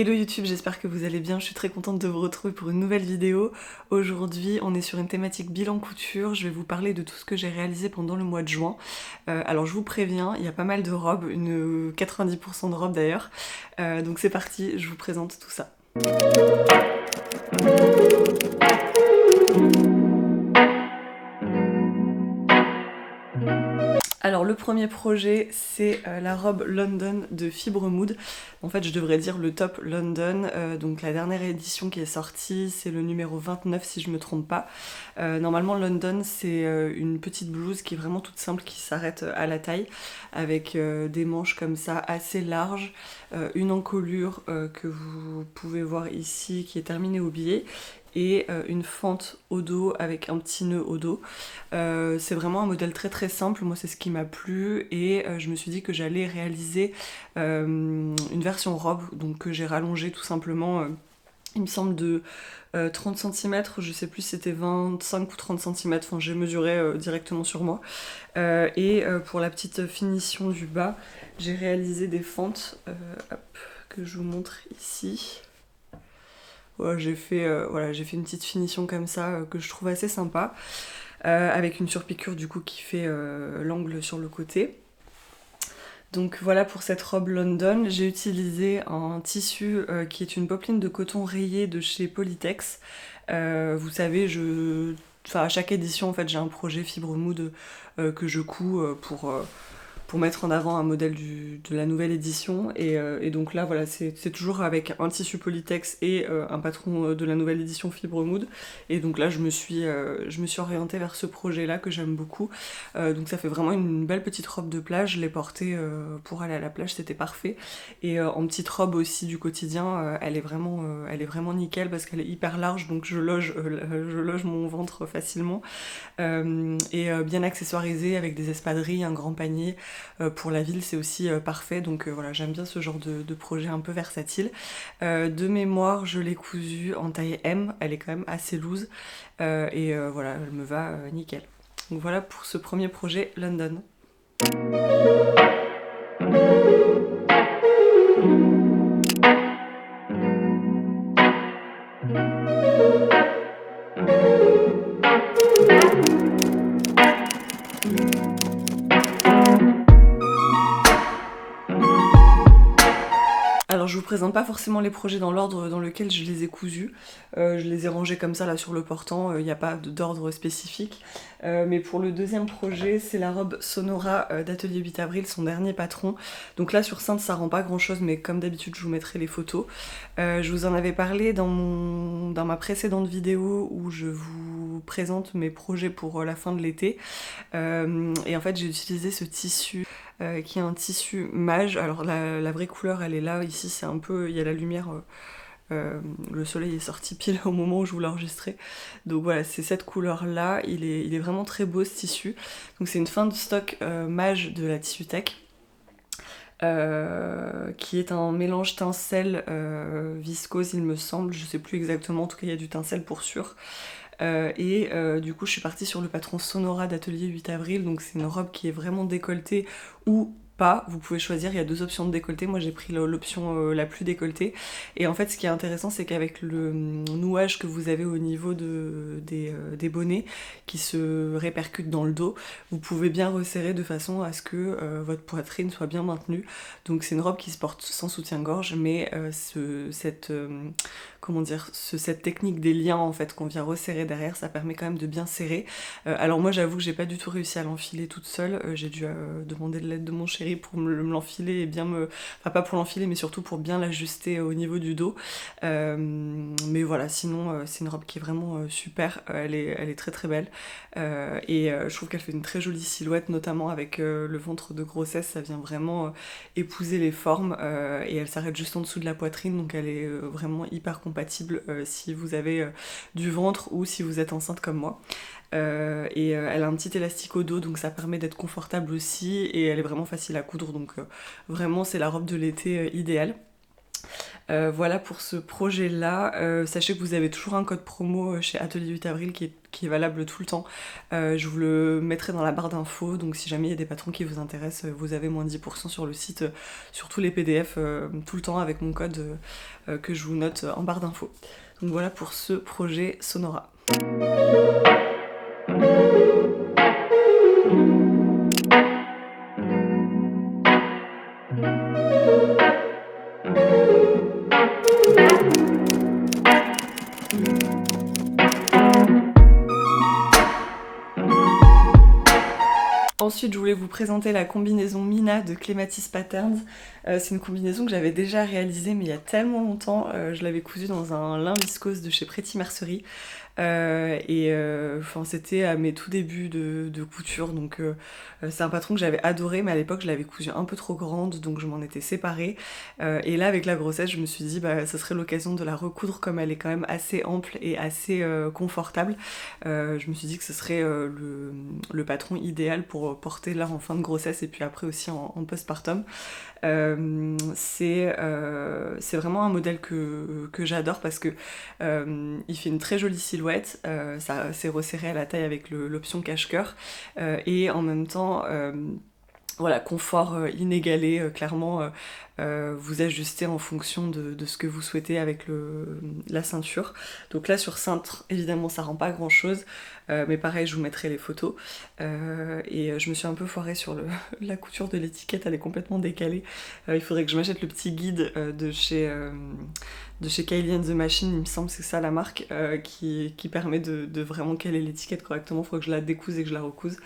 Hello YouTube, j'espère que vous allez bien, je suis très contente de vous retrouver pour une nouvelle vidéo. Aujourd'hui on est sur une thématique bilan couture, je vais vous parler de tout ce que j'ai réalisé pendant le mois de juin. Alors je vous préviens, il y a pas mal de robes, 90% de robes d'ailleurs. Donc c'est parti, je vous présente tout ça. Alors le premier projet c'est la robe London de Fibre Mood. En fait je devrais dire le top London, donc la dernière édition qui est sortie c'est le numéro 29 si je me trompe pas. Normalement London c'est une petite blouse qui est vraiment toute simple qui s'arrête à la taille avec des manches comme ça assez larges, une encolure que vous pouvez voir ici qui est terminée au biais et une fente au dos avec un petit nœud au dos. C'est vraiment un modèle très très simple, moi c'est ce qui m'a plu et je me suis dit que j'allais réaliser une version robe, donc que j'ai rallongée tout simplement, il me semble de 30 cm, je sais plus si c'était 25 ou 30 cm, enfin j'ai mesuré directement sur moi. Et pour la petite finition du bas, j'ai réalisé des fentes hop, que je vous montre ici. Voilà, j'ai fait une petite finition comme ça que je trouve assez sympa, avec une surpiqûre du coup qui fait l'angle sur le côté. Donc voilà pour cette robe London, j'ai utilisé un tissu qui est une popeline de coton rayé de chez Polytex. Vous savez, à chaque édition en fait j'ai un projet Fibre Mood que je couds pour mettre en avant un modèle de la nouvelle édition et donc là voilà c'est toujours avec un tissu Polytex et un patron de la nouvelle édition Fibre Mood, et donc là je me suis orientée vers ce projet là que j'aime beaucoup. Donc ça fait vraiment une belle petite robe de plage, je l'ai portée pour aller à la plage, c'était parfait, et en petite robe aussi du quotidien, elle est vraiment nickel parce qu'elle est hyper large, donc je loge mon ventre facilement, et bien accessoirisée avec des espadrilles, un grand panier. Pour la ville c'est aussi parfait, donc voilà, j'aime bien ce genre de projet un peu versatile. De mémoire je l'ai cousue en taille M, elle est quand même assez loose, et voilà, elle me va nickel. Donc voilà pour ce premier projet London. Alors je vous présente pas forcément les projets dans l'ordre dans lequel je les ai cousus, je les ai rangés comme ça là sur le portant, il n'y a pas d'ordre spécifique. Mais pour le deuxième projet c'est la robe Sonora d'Atelier 8 avril, son dernier patron. Donc là sur Sainte ça rend pas grand chose, mais comme d'habitude je vous mettrai les photos. Je vous en avais parlé dans ma précédente vidéo où je vous présente mes projets pour la fin de l'été. Et en fait j'ai utilisé ce tissu qui est un tissu mage. Alors la vraie couleur elle est là, ici c'est un peu, il y a la lumière, le soleil est sorti pile au moment où je vous l'ai enregistré, donc voilà c'est cette couleur là, il est vraiment très beau ce tissu. Donc c'est une fin de stock mage de la Tissutech, qui est un mélange tencel viscose il me semble, je sais plus exactement, en tout cas il y a du tencel pour sûr. Du coup je suis partie sur le patron Sonora d'Atelier 8 avril, donc c'est une robe qui est vraiment décolletée ou pas, vous pouvez choisir, il y a deux options de décolleté, moi j'ai pris l'option la plus décolletée. Et en fait ce qui est intéressant c'est qu'avec le nouage que vous avez au niveau des bonnets qui se répercute dans le dos, vous pouvez bien resserrer de façon à ce que votre poitrine soit bien maintenue. Donc c'est une robe qui se porte sans soutien-gorge, mais cette technique des liens en fait qu'on vient resserrer derrière, ça permet quand même de bien serrer. Alors moi j'avoue que j'ai pas du tout réussi à l'enfiler toute seule, j'ai dû demander de l'aide de mon chéri pour me l'enfiler et bien enfin pas pour l'enfiler mais surtout pour bien l'ajuster au niveau du dos. Mais voilà, sinon c'est une robe qui est vraiment super, elle est très très belle, et je trouve qu'elle fait une très jolie silhouette, notamment avec le ventre de grossesse, ça vient vraiment épouser les formes, et elle s'arrête juste en dessous de la poitrine, donc elle est vraiment hyper compatible si vous avez du ventre ou si vous êtes enceinte comme moi. Elle a un petit élastique au dos, donc ça permet d'être confortable aussi, et elle est vraiment facile à coudre, donc vraiment c'est la robe de l'été idéale. Voilà pour ce projet-là. Sachez que vous avez toujours un code promo chez Atelier 8 Avril qui est valable tout le temps. Je vous le mettrai dans la barre d'infos, donc si jamais il y a des patrons qui vous intéressent, vous avez moins 10% sur le site, sur tous les PDF, tout le temps avec mon code que je vous note en barre d'infos. Donc voilà pour ce projet Sonora. Ensuite, je voulais vous présenter la combinaison Mina de Clematis Patterns. C'est une combinaison que j'avais déjà réalisée, mais il y a tellement longtemps. Je l'avais cousue dans un lin viscose de chez Pretty Mercerie. C'était à mes tout débuts de couture, donc c'est un patron que j'avais adoré, mais à l'époque je l'avais cousu un peu trop grande, donc je m'en étais séparée. Et là, avec la grossesse, je me suis dit bah ce serait l'occasion de la recoudre, comme elle est quand même assez ample et assez confortable. Je me suis dit que ce serait le patron idéal pour porter là en fin de grossesse et puis après aussi en postpartum. C'est vraiment un modèle que j'adore parce que il fait une très jolie silhouette, ça s'est resserré à la taille avec l'option cache-cœur, et en même temps voilà, confort inégalé, clairement vous ajustez en fonction de ce que vous souhaitez avec la ceinture. Donc là sur cintre, évidemment ça rend pas grand chose, mais pareil je vous mettrai les photos. Je me suis un peu foirée sur la couture de l'étiquette, elle est complètement décalée. Il faudrait que je m'achète le petit guide de chez Kylie and the Machine, il me semble que c'est ça la marque, qui permet de vraiment caler l'étiquette correctement. Il faudrait que je la découse et que je la recouse.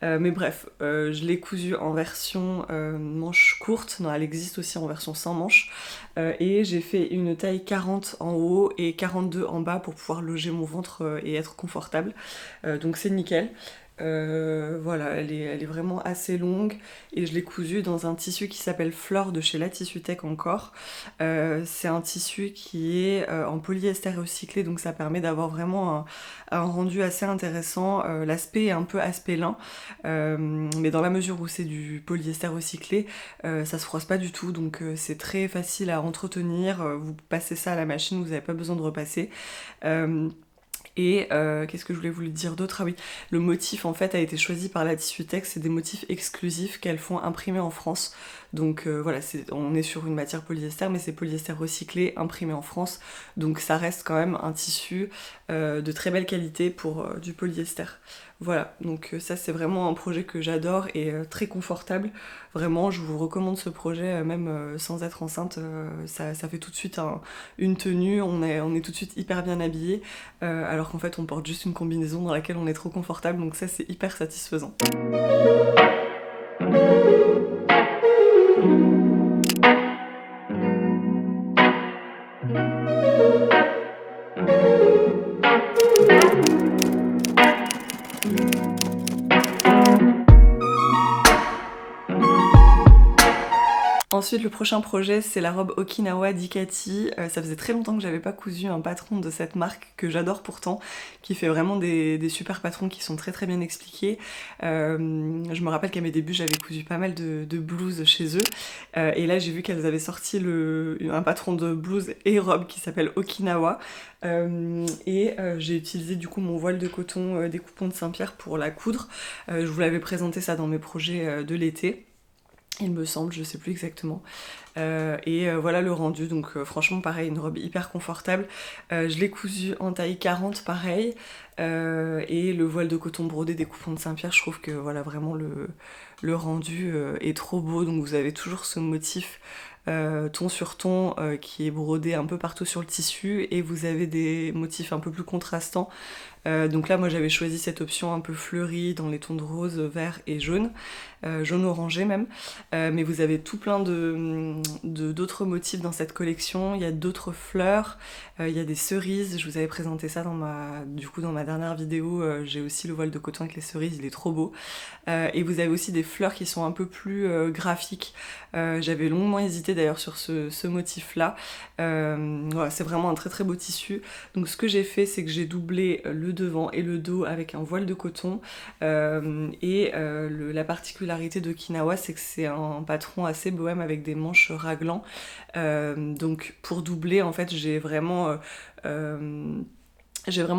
Mais bref, je l'ai cousue en version manche courte, non elle existe aussi en version sans manche, et j'ai fait une taille 40 en haut et 42 en bas pour pouvoir loger mon ventre et être confortable, donc c'est nickel. Voilà, elle est vraiment assez longue et je l'ai cousue dans un tissu qui s'appelle Flore de chez La Tissu Tech encore. C'est un tissu qui est en polyester recyclé, donc ça permet d'avoir vraiment un rendu assez intéressant. L'aspect est un peu aspect lin, mais dans la mesure où c'est du polyester recyclé, ça se froisse pas du tout, donc c'est très facile à entretenir. Vous passez ça à la machine, vous n'avez pas besoin de repasser. Qu'est-ce que je voulais vous dire d'autre? Ah oui, le motif en fait a été choisi par La Tissu Tech, c'est des motifs exclusifs qu'elles font imprimer en France. Donc voilà, on est sur une matière polyester, mais c'est polyester recyclé, imprimé en France. Donc ça reste quand même un tissu de très belle qualité pour du polyester. Voilà, donc ça c'est vraiment un projet que j'adore et très confortable. Vraiment, je vous recommande ce projet, même sans être enceinte, ça fait tout de suite une tenue, on est tout de suite hyper bien habillé, alors qu'en fait on porte juste une combinaison dans laquelle on est trop confortable, donc ça c'est hyper satisfaisant. Ensuite, le prochain projet, c'est la robe Okinawa d'Ikati. Ça faisait très longtemps que j'avais pas cousu un patron de cette marque, que j'adore pourtant, qui fait vraiment des super patrons qui sont très très bien expliqués. Je me rappelle qu'à mes débuts, j'avais cousu pas mal de blouses chez eux. Et là, j'ai vu qu'elles avaient sorti un patron de blouse et robe qui s'appelle Okinawa. J'ai utilisé du coup mon voile de coton des Coupons de Saint-Pierre pour la coudre. Je vous l'avais présenté ça dans mes projets de l'été. Il me semble, je sais plus exactement. Voilà le rendu, donc franchement pareil, une robe hyper confortable. Je l'ai cousue en taille 40 pareil, et le voile de coton brodé des Coupons de Saint-Pierre, je trouve que voilà vraiment le rendu est trop beau, donc vous avez toujours ce motif ton sur ton qui est brodé un peu partout sur le tissu, et vous avez des motifs un peu plus contrastants. Donc là moi j'avais choisi cette option un peu fleurie dans les tons de rose, vert et jaune, jaune orangé même, mais vous avez tout plein d'autres motifs dans cette collection. Il y a d'autres fleurs, il y a des cerises, je vous avais présenté ça dans ma dernière vidéo, j'ai aussi le voile de coton avec les cerises, il est trop beau. Et vous avez aussi des fleurs qui sont un peu plus graphiques. J'avais longuement hésité d'ailleurs sur ce motif là. Voilà, c'est vraiment un très très beau tissu. Donc ce que j'ai fait, c'est que j'ai doublé le devant et le dos avec un voile de coton, la particularité d'Okinawa, c'est que c'est un patron assez bohème avec des manches raglan. Donc pour doubler, en fait, j'ai vraiment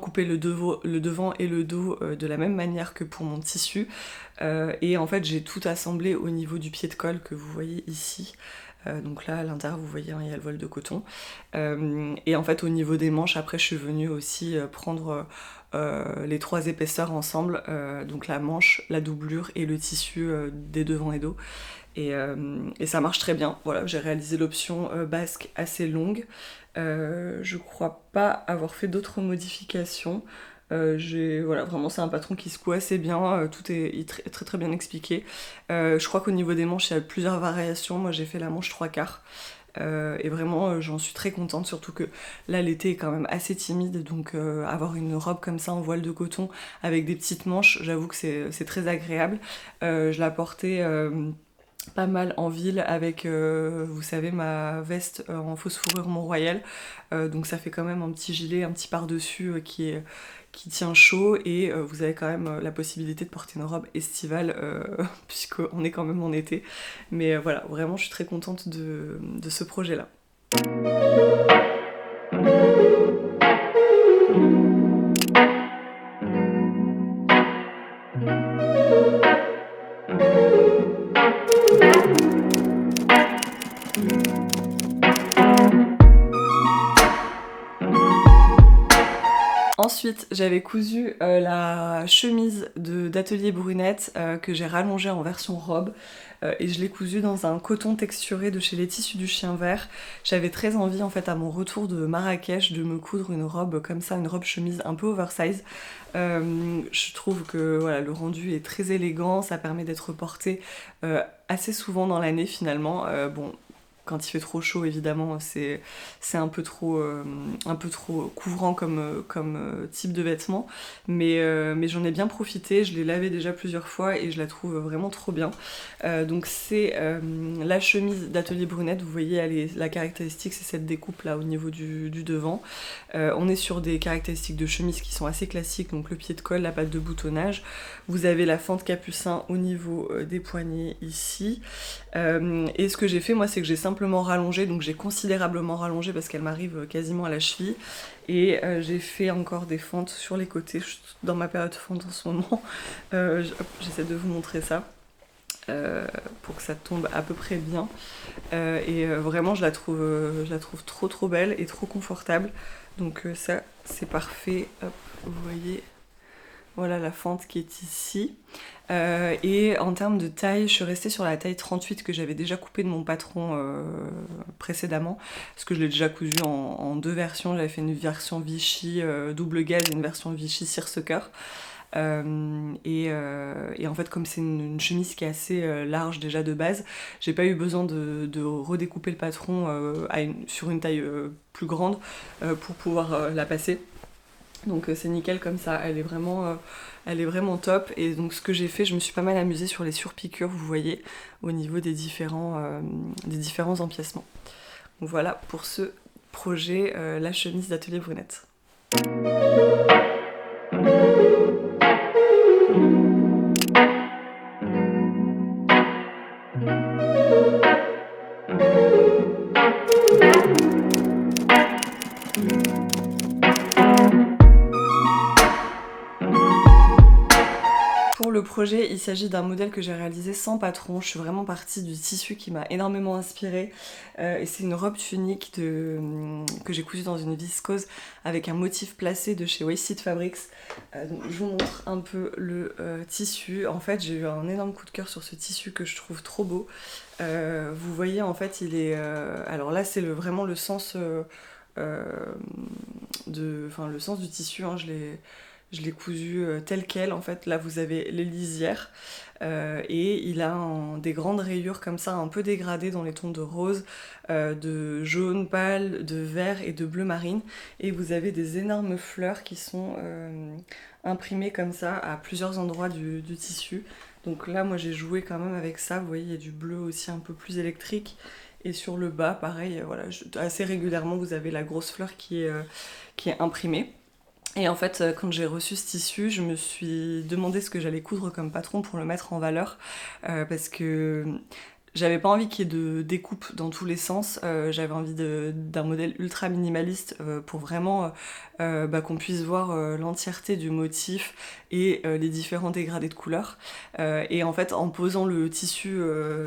coupé le devant et le dos de la même manière que pour mon tissu. Et en fait, j'ai tout assemblé au niveau du pied de colle que vous voyez ici. Donc là, à l'intérieur, vous voyez, hein, il y a le voile de coton. Et en fait, au niveau des manches, après, je suis venue aussi prendre les 3 épaisseurs ensemble. Donc la manche, la doublure et le tissu des devants et dos. Et ça marche très bien. Voilà, j'ai réalisé l'option basque assez longue. Je crois pas avoir fait d'autres modifications. Voilà, vraiment c'est un patron qui secoue assez bien, tout est très, très très bien expliqué. Je crois qu'au niveau des manches il y a plusieurs variations, moi j'ai fait la manche 3/4. Et vraiment j'en suis très contente, surtout que là l'été est quand même assez timide, donc avoir une robe comme ça en voile de coton avec des petites manches, j'avoue que c'est très agréable. Je la portais pas mal en ville avec, vous savez, ma veste en fausse fourrure Mont-Royal. Donc ça fait quand même un petit gilet, un petit par-dessus qui tient chaud, et vous avez quand même la possibilité de porter une robe estivale puisqu'on est quand même en été. Mais voilà, vraiment je suis très contente de ce projet-là. Ensuite, j'avais cousu la chemise d'Atelier Brunette que j'ai rallongée en version robe, et je l'ai cousue dans un coton texturé de chez Les Tissus du Chien Vert. J'avais très envie, en fait, à mon retour de Marrakech, de me coudre une robe comme ça, une robe chemise un peu oversize. Je trouve que voilà, le rendu est très élégant, ça permet d'être porté assez souvent dans l'année finalement. Bon, quand il fait trop chaud, évidemment, c'est un peu trop couvrant comme type de vêtement. Mais j'en ai bien profité, je l'ai lavé déjà plusieurs fois et je la trouve vraiment trop bien. Donc c'est la chemise d'Atelier Brunette, vous voyez, la caractéristique, c'est cette découpe là au niveau du devant. On est sur des caractéristiques de chemise qui sont assez classiques, donc le pied de colle, la patte de boutonnage. Vous avez la fente capucin au niveau des poignets ici. Et ce que j'ai fait, moi, c'est que j'ai simplement rallongé, donc j'ai considérablement rallongé parce qu'elle m'arrive quasiment à la cheville. Et j'ai fait encore des fentes sur les côtés. Je suis dans ma période fente en ce moment. J'essaie de vous montrer ça. Pour que ça tombe à peu près bien. Et vraiment, je la trouve trop trop belle et trop confortable. Donc ça, c'est parfait. Hop, vous voyez, voilà la fente qui est ici. Et en termes de taille, je suis restée sur la taille 38 que j'avais déjà coupée de mon patron précédemment, parce que je l'ai déjà cousu en 2 versions. J'avais fait une version Vichy double gaze et une version Vichy seersucker. Et en fait, comme c'est une chemise qui est assez large déjà de base, j'ai pas eu besoin de redécouper le patron sur une taille plus grande pour pouvoir la passer. Donc c'est nickel comme ça, elle est vraiment top. Et donc ce que j'ai fait, je me suis pas mal amusée sur les surpiqûres, vous voyez, au niveau des différents empiècements. Donc voilà pour ce projet, la chemise d'Atelier Brunette. Pour le projet, il s'agit d'un modèle que j'ai réalisé sans patron. Je suis vraiment partie du tissu qui m'a énormément inspirée. Et c'est une robe tunique que j'ai cousue dans une viscose avec un motif placé de chez Wasted Fabrics. Donc je vous montre un peu le tissu. En fait, j'ai eu un énorme coup de cœur sur ce tissu que je trouve trop beau. Vous voyez, en fait, il est... alors là, c'est vraiment le sens... le sens du tissu, hein, je l'ai cousu tel quel. En fait, là vous avez les lisières et il a des grandes rayures comme ça, un peu dégradées dans les tons de rose, de jaune pâle, de vert et de bleu marine. Et vous avez des énormes fleurs qui sont imprimées comme ça à plusieurs endroits du tissu. Donc là, moi j'ai joué quand même avec ça. Vous voyez, il y a du bleu aussi un peu plus électrique. Et sur le bas, pareil, voilà, assez régulièrement, vous avez la grosse fleur qui est imprimée. Et en fait, quand j'ai reçu ce tissu, je me suis demandé ce que j'allais coudre comme patron pour le mettre en valeur. Parce que J'avais pas envie qu'il y ait de découpe dans tous les sens, j'avais envie d'un modèle ultra minimaliste pour vraiment qu'on puisse voir l'entièreté du motif et les différents dégradés de couleurs. Et en fait, en posant le tissu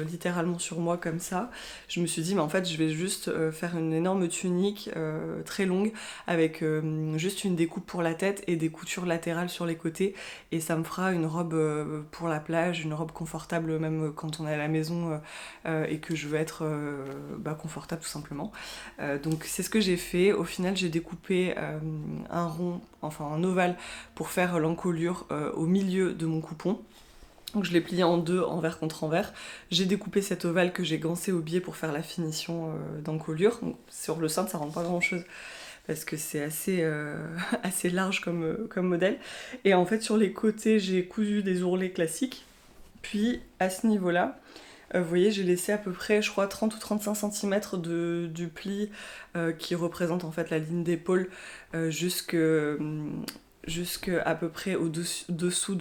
littéralement sur moi comme ça, je me suis dit, mais en fait, je vais juste faire une énorme tunique très longue avec juste une découpe pour la tête et des coutures latérales sur les côtés. Et ça me fera une robe pour la plage, une robe confortable même quand on est à la maison et que je veux être confortable tout simplement. Donc c'est ce que j'ai fait. Au final, j'ai découpé un rond, enfin un ovale pour faire l'encolure au milieu de mon coupon. Donc je l'ai plié en deux, envers contre envers. J'ai découpé cet ovale que j'ai gancé au biais pour faire la finition d'encolure. Donc, sur le cintre, ça rend pas grand chose parce que c'est assez, assez large comme modèle. Et en fait, sur les côtés, j'ai cousu des ourlets classiques. Puis, à ce niveau-là, vous voyez, j'ai laissé à peu près, je crois, 30 ou 35 cm du pli qui représente en fait la ligne d'épaule jusque à peu près au-dessous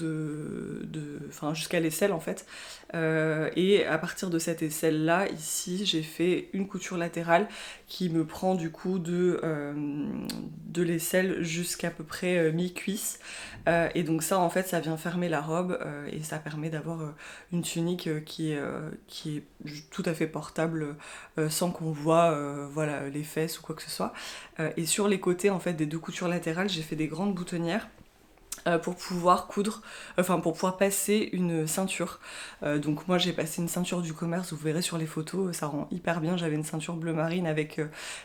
enfin jusqu'à l'aisselle en fait. Et à partir de cette aisselle là, ici, j'ai fait une couture latérale qui me prend du coup de l'aisselle jusqu'à peu près mi-cuisse. Et donc ça en fait ça vient fermer la robe et ça permet d'avoir une tunique qui est tout à fait portable sans qu'on voit voilà, les fesses ou quoi que ce soit. Et sur les côtés en fait des deux coutures latérales, j'ai fait des grandes boutonnières pour pouvoir coudre, enfin pour pouvoir passer une ceinture. Donc moi j'ai passé une ceinture du commerce, vous verrez sur les photos, ça rend hyper bien. J'avais une ceinture bleu marine avec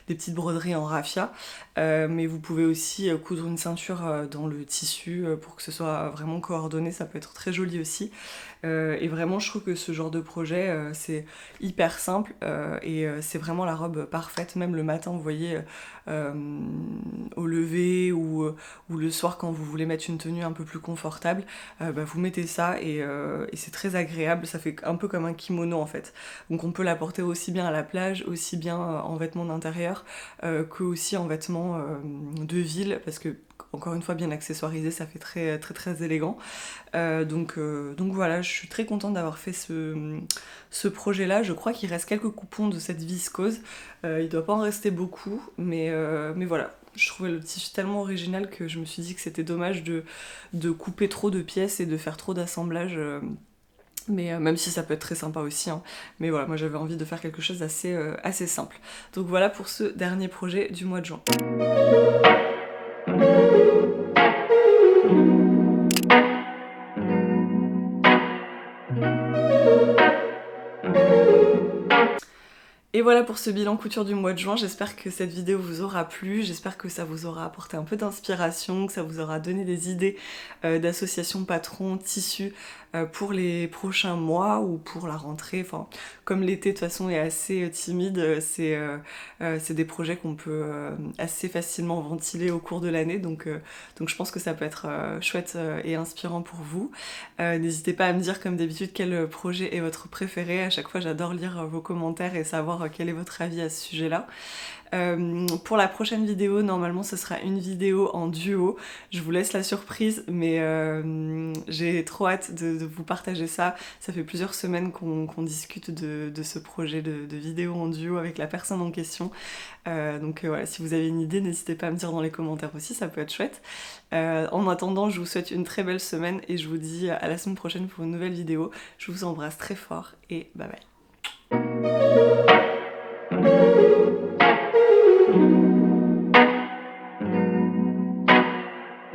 des petites broderies en raffia, mais vous pouvez aussi coudre une ceinture dans le tissu pour que ce soit vraiment coordonné, ça peut être très joli aussi. Et vraiment je trouve que ce genre de projet c'est hyper simple et c'est vraiment la robe parfaite, même le matin vous voyez au lever ou le soir quand vous voulez mettre une tenue un peu plus confortable, vous mettez ça et c'est très agréable, ça fait un peu comme un kimono en fait. Donc on peut la porter aussi bien à la plage, aussi bien en vêtements d'intérieur que aussi en vêtements de ville, parce que encore une fois bien accessoirisé, ça fait très très très élégant. Donc voilà, je suis très contente d'avoir fait ce projet là. Je crois qu'il reste quelques coupons de cette viscose, il doit pas en rester beaucoup, mais voilà, je trouvais le tissu tellement original que je me suis dit que c'était dommage de couper trop de pièces et de faire trop d'assemblage. Mais même si ça peut être très sympa aussi, hein. Mais voilà, moi j'avais envie de faire quelque chose d'assez assez simple. Donc voilà pour ce dernier projet du mois de juin. Et voilà pour ce bilan couture du mois de juin, j'espère que cette vidéo vous aura plu, j'espère que ça vous aura apporté un peu d'inspiration, que ça vous aura donné des idées d'associations patrons, tissus pour les prochains mois ou pour la rentrée. Enfin, comme l'été de toute façon est assez timide, c'est des projets qu'on peut assez facilement ventiler au cours de l'année, donc je pense que ça peut être chouette et inspirant pour vous. N'hésitez pas à me dire comme d'habitude quel projet est votre préféré, à chaque fois j'adore lire vos commentaires et savoir quel est votre avis à ce sujet-là. Pour la prochaine vidéo, normalement ce sera une vidéo en duo. Je vous laisse la surprise, mais j'ai trop hâte de vous partager ça. Ça fait plusieurs semaines qu'on discute de ce projet de vidéo en duo avec la personne en question. Donc voilà, si vous avez une idée, n'hésitez pas à me dire dans les commentaires aussi, ça peut être chouette. En attendant, je vous souhaite une très belle semaine et je vous dis à la semaine prochaine pour une nouvelle vidéo. Je vous embrasse très fort et bye bye.